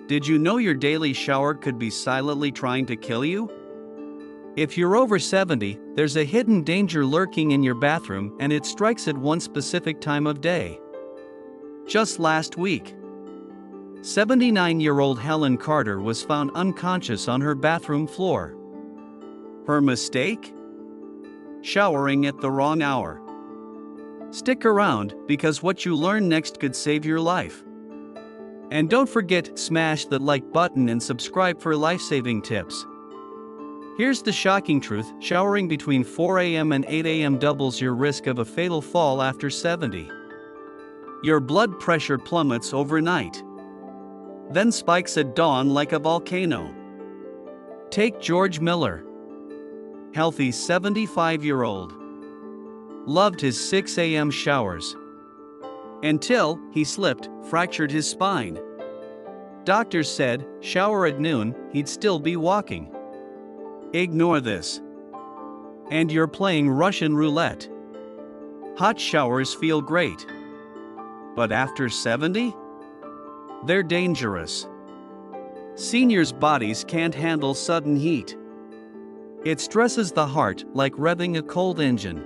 Did you know your daily shower could be silently trying to kill you? If you're over 70, there's a hidden danger lurking in your bathroom, and it strikes at one specific time of day. Just last week, 79-year-old Helen Carter was found unconscious on her bathroom floor. Her mistake? Showering at the wrong hour. Stick around, because what you learn next could save your life. And don't forget, smash that like button and subscribe for life-saving tips. Here's the shocking truth: showering between 4 a.m. and 8 a.m. doubles your risk of a fatal fall after 70. Your blood pressure plummets overnight, then spikes at dawn like a volcano. Take George Miller. Healthy 75-year-old. Loved his 6 a.m. showers. Until he slipped, fractured his spine. Doctors said, shower at noon, he'd still be walking. Ignore this. And you're playing Russian roulette. Hot showers feel great. But after 70? They're dangerous. Seniors' bodies can't handle sudden heat. It stresses the heart like revving a cold engine.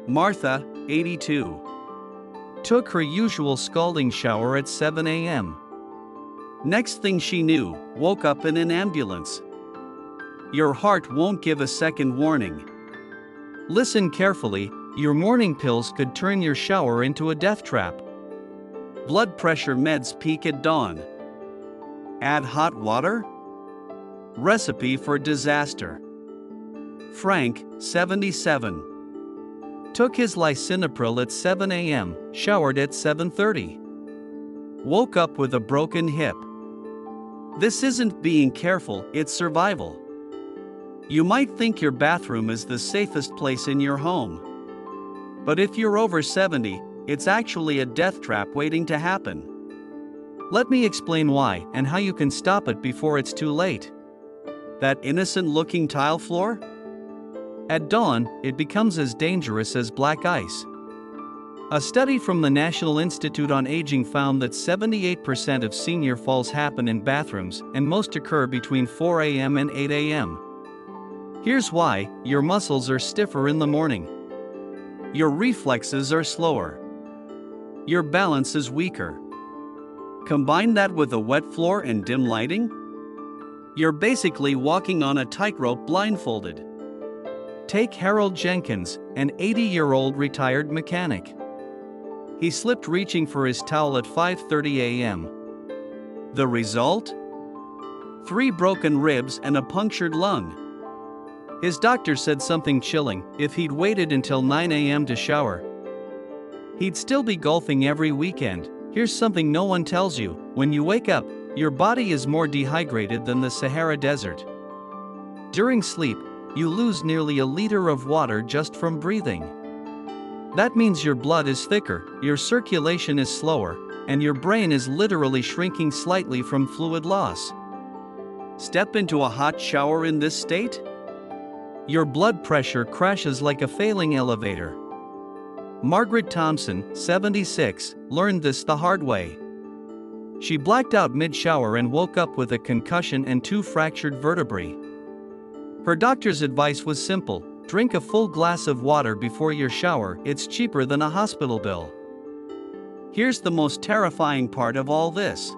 Martha, 82, took her usual scalding shower at 7 a.m. Next thing she knew, woke up in an ambulance. Your heart won't give a second warning. Listen carefully, your morning pills could turn your shower into a death trap. Blood pressure meds peak at dawn. Add hot water? Recipe for disaster. Frank, 77, took his lisinopril at 7 a.m., showered at 7:30. Woke up with a broken hip. This isn't being careful, it's survival. You might think your bathroom is the safest place in your home. But if you're over 70, it's actually a death trap waiting to happen. Let me explain why and how you can stop it before it's too late. That innocent-looking tile floor? At dawn, it becomes as dangerous as black ice. A study from the National Institute on Aging found that 78% of senior falls happen in bathrooms, and most occur between 4 a.m. and 8 a.m. Here's why: your muscles are stiffer in the morning. Your reflexes are slower. Your balance is weaker. Combine that with a wet floor and dim lighting? You're basically walking on a tightrope blindfolded. Take Harold Jenkins, an 80-year-old retired mechanic. He slipped reaching for his towel at 5:30 a.m. The result? 3 broken ribs and a punctured lung. His doctor said something chilling: if he'd waited until 9 a.m. to shower, he'd still be golfing every weekend. Here's something no one tells you: when you wake up, your body is more dehydrated than the Sahara Desert. During sleep, you lose nearly a liter of water just from breathing. That means your blood is thicker, your circulation is slower, and your brain is literally shrinking slightly from fluid loss. Step into a hot shower in this state? Your blood pressure crashes like a failing elevator. Margaret Thompson, 76, learned this the hard way. She blacked out mid-shower and woke up with a concussion and 2 fractured vertebrae. Her doctor's advice was simple: drink a full glass of water before your shower, it's cheaper than a hospital bill. Here's the most terrifying part of all this.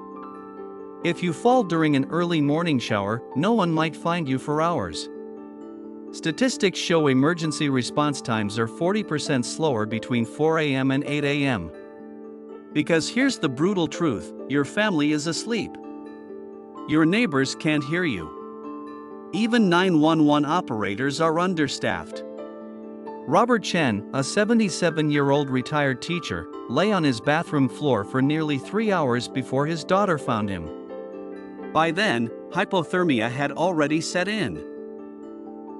If you fall during an early morning shower, no one might find you for hours. Statistics show emergency response times are 40% slower between 4 a.m. and 8 a.m. Because here's the brutal truth: your family is asleep. Your neighbors can't hear you. Even 911 operators are understaffed. Robert Chen, a 77-year-old retired teacher, lay on his bathroom floor for nearly 3 hours before his daughter found him. By then, hypothermia had already set in.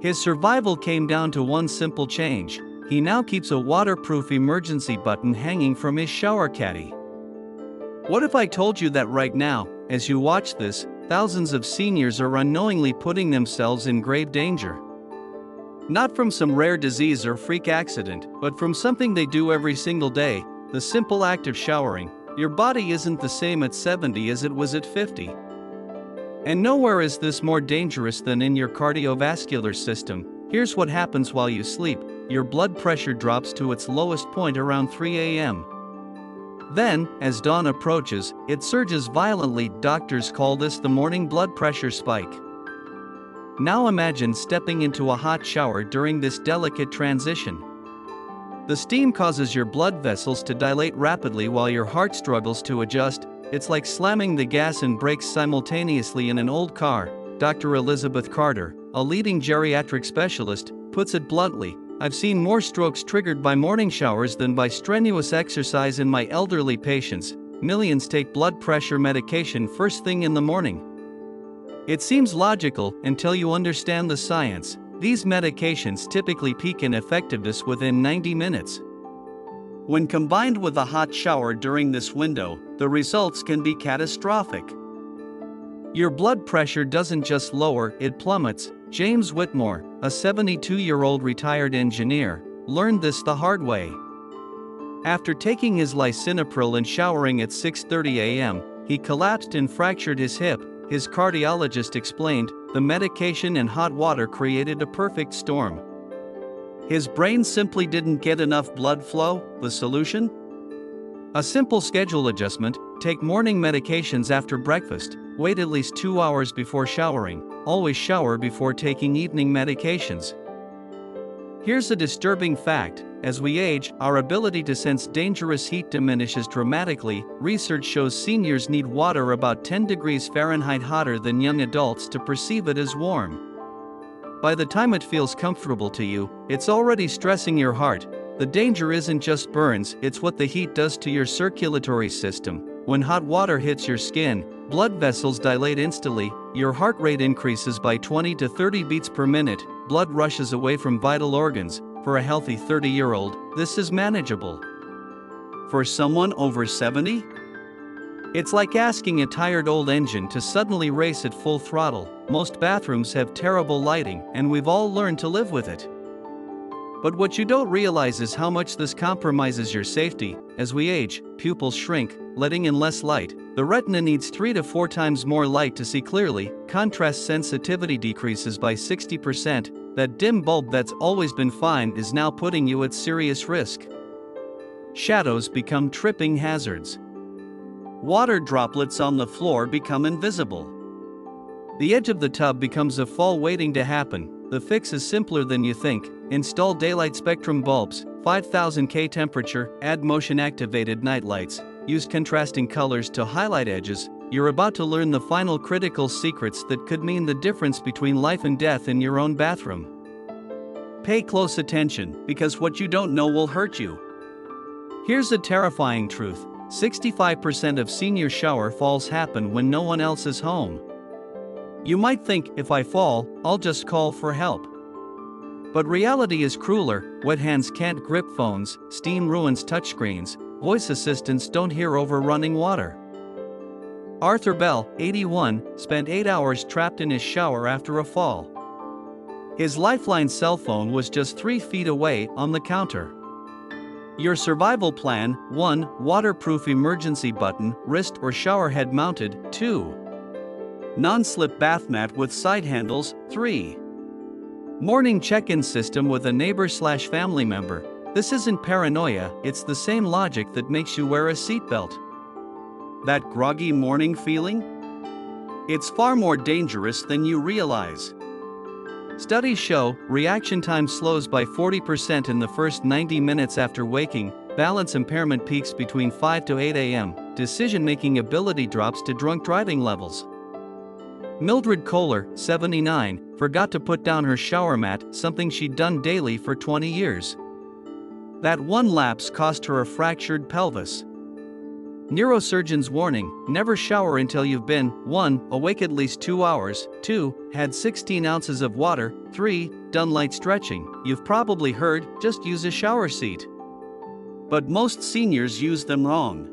His survival came down to one simple change: he now keeps a waterproof emergency button hanging from his shower caddy. What if I told you that right now, as you watch this, thousands of seniors are unknowingly putting themselves in grave danger? Not from some rare disease or freak accident, but from something they do every single day: the simple act of showering. Your body isn't the same at 70 as it was at 50. And nowhere is this more dangerous than in your cardiovascular system. Here's what happens while you sleep. Your blood pressure drops to its lowest point around 3 a.m. Then, as dawn approaches, it surges violently. Doctors call this the morning blood pressure spike. Now imagine stepping into a hot shower during this delicate transition. The steam causes your blood vessels to dilate rapidly while your heart struggles to adjust. It's like slamming the gas and brakes simultaneously in an old car. Dr. Elizabeth Carter, a leading geriatric specialist, puts it bluntly. I've seen more strokes triggered by morning showers than by strenuous exercise in my elderly patients. Millions take blood pressure medication first thing in the morning. It seems logical until you understand the science. These medications typically peak in effectiveness within 90 minutes. When combined with a hot shower during this window, the results can be catastrophic. Your blood pressure doesn't just lower, it plummets. James Whitmore, a 72-year-old retired engineer, learned this the hard way. After taking his lisinopril and showering at 6:30 a.m., he collapsed and fractured his hip. His cardiologist explained, the medication and hot water created a perfect storm. His brain simply didn't get enough blood flow. The solution? A simple schedule adjustment: take morning medications after breakfast, wait at least 2 hours before showering, always shower before taking evening medications. Here's a disturbing fact: as we age, our ability to sense dangerous heat diminishes dramatically. Research shows seniors need water about 10 degrees Fahrenheit hotter than young adults to perceive it as warm. By the time it feels comfortable to you, it's already stressing your heart. The danger isn't just burns, it's what the heat does to your circulatory system. When hot water hits your skin, blood vessels dilate instantly, your heart rate increases by 20 to 30 beats per minute, blood rushes away from vital organs. For a healthy 30-year-old, this is manageable. For someone over 70? It's like asking a tired old engine to suddenly race at full throttle. Most bathrooms have terrible lighting, and we've all learned to live with it. But what you don't realize is how much this compromises your safety. As we age, pupils shrink, letting in less light. The retina needs 3 to 4 times more light to see clearly. Contrast sensitivity decreases by 60%. That dim bulb that's always been fine is now putting you at serious risk. Shadows become tripping hazards. Water droplets on the floor become invisible. The edge of the tub becomes a fall waiting to happen. The fix is simpler than you think. Install daylight spectrum bulbs, 5000 K temperature, add motion activated night lights, use contrasting colors to highlight edges. You're about to learn the final critical secrets that could mean the difference between life and death in your own bathroom. Pay close attention, because what you don't know will hurt you. Here's a terrifying truth: 65% of senior shower falls happen when no one else is home. You might think, if I fall, I'll just call for help. But reality is crueler. Wet hands can't grip phones, steam ruins touchscreens, voice assistants don't hear over running water. Arthur Bell, 81, spent 8 hours trapped in his shower after a fall. His lifeline cell phone was just 3 feet away on the counter. Your survival plan: 1. Waterproof emergency button, wrist or shower head mounted. 2. Non-slip bath mat with side handles. 3. Morning check-in system with a neighbor/family member. This isn't paranoia, it's the same logic that makes you wear a seatbelt. That groggy morning feeling? It's far more dangerous than you realize. Studies show reaction time slows by 40% in the first 90 minutes after waking, balance impairment peaks between 5 to 8 a.m., decision-making ability drops to drunk driving levels. Mildred Kohler, 79, forgot to put down her shower mat, something she'd done daily for 20 years. That one lapse cost her a fractured pelvis. Neurosurgeon's warning: never shower until you've been 1. Awake at least 2 hours, 2. Had 16 ounces of water, 3. Done light stretching. You've probably heard, just use a shower seat. But most seniors use them wrong.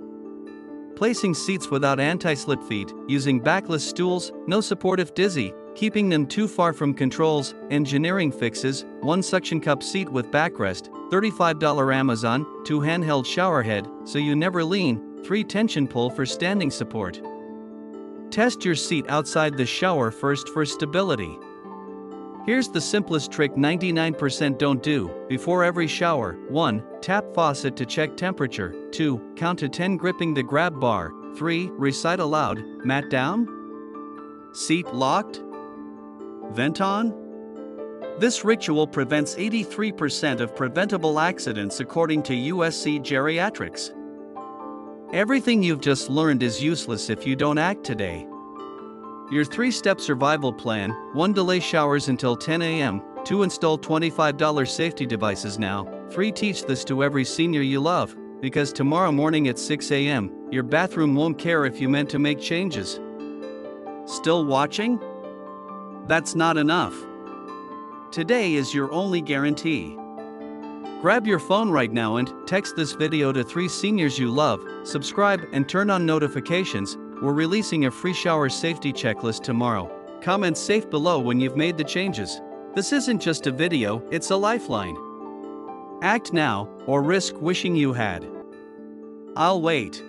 Placing seats without anti-slip feet, using backless stools, no supportive dizzy, keeping them too far from controls. Engineering fixes: 1 suction cup seat with backrest, $35 Amazon, 2 handheld shower head, so you never lean. 3 tension pull for standing support. Test your seat outside the shower first for stability. Here's the simplest trick 99% don't do. Before every shower: 1. Tap faucet to check temperature. 2. Count to 10 gripping the grab bar. 3. Recite aloud: mat down? Seat locked? Vent on? This ritual prevents 83% of preventable accidents according to USC Geriatrics. Everything you've just learned is useless if you don't act today. Your 3-step survival plan: 1. Delay showers until 10 a.m. 2. Install $25 safety devices now. 3. Teach this to every senior you love, because tomorrow morning at 6 a.m., your bathroom won't care if you meant to make changes. Still watching? That's not enough. Today is your only guarantee. Grab your phone right now and text this video to 3 seniors you love, subscribe and turn on notifications. We're releasing a free shower safety checklist tomorrow. Comment safe below when you've made the changes. This isn't just a video, it's a lifeline. Act now, or risk wishing you had. I'll wait.